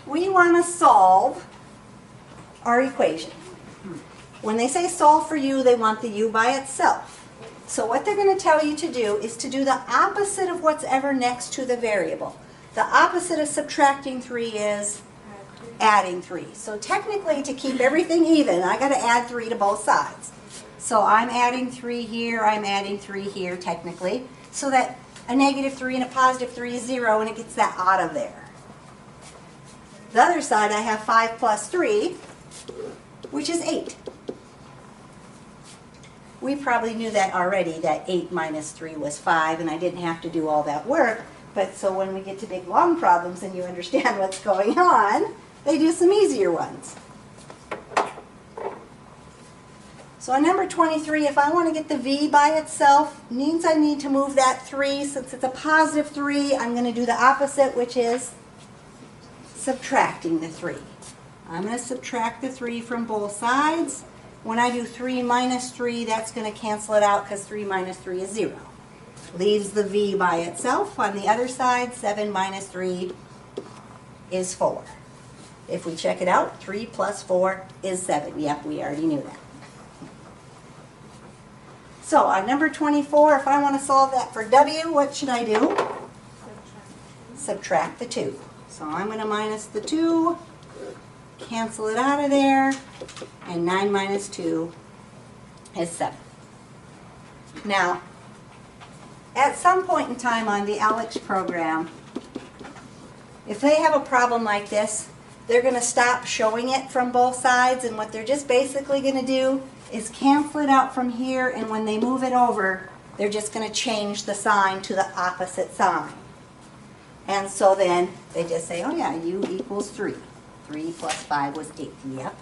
we want to solve our equation. When they say solve for u, they want the u by itself. So what they're going to tell you to do is to do the opposite of what's ever next to the variable. The opposite of subtracting 3 is adding 3. So technically, to keep everything even, I got to add 3 to both sides. So I'm adding 3 here, I'm adding 3 here technically, so that a negative 3 and a positive 3 is 0, and it gets that out of there. The other side, I have 5 plus 3, which is 8. We probably knew that already, that 8 minus 3 was 5, and I didn't have to do all that work. But so when we get to big, long problems and you understand what's going on, they do some easier ones. So on number 23, if I want to get the v by itself, means I need to move that 3. Since it's a positive 3, I'm going to do the opposite, which is subtracting the 3. I'm going to subtract the 3 from both sides. When I do 3 minus 3, that's going to cancel it out because 3 minus 3 is 0. Leaves the v by itself. On the other side, 7 minus 3 is 4. If we check it out, 3 plus 4 is 7. Yep, we already knew that. So on number 24, if I want to solve that for w, what should I do? Subtract the 2. So I'm going to minus the 2, cancel it out of there, and 9 minus 2 is 7. Now, at some point in time on the LE2 program, if they have a problem like this, they're going to stop showing it from both sides, and what they're just basically going to do is cancel it out from here, and when they move it over, they're just going to change the sign to the opposite sign. And so then they just say, oh yeah, u equals 3. 3 plus 5 was 8. Yep.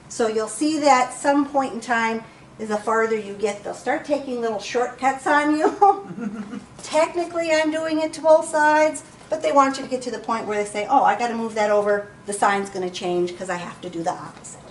So you'll see that some point in time, the farther you get, they'll start taking little shortcuts on you. Technically, I'm doing it to both sides, but they want you to get to the point where they say, oh, I got to move that over. The sign's going to change because I have to do the opposite.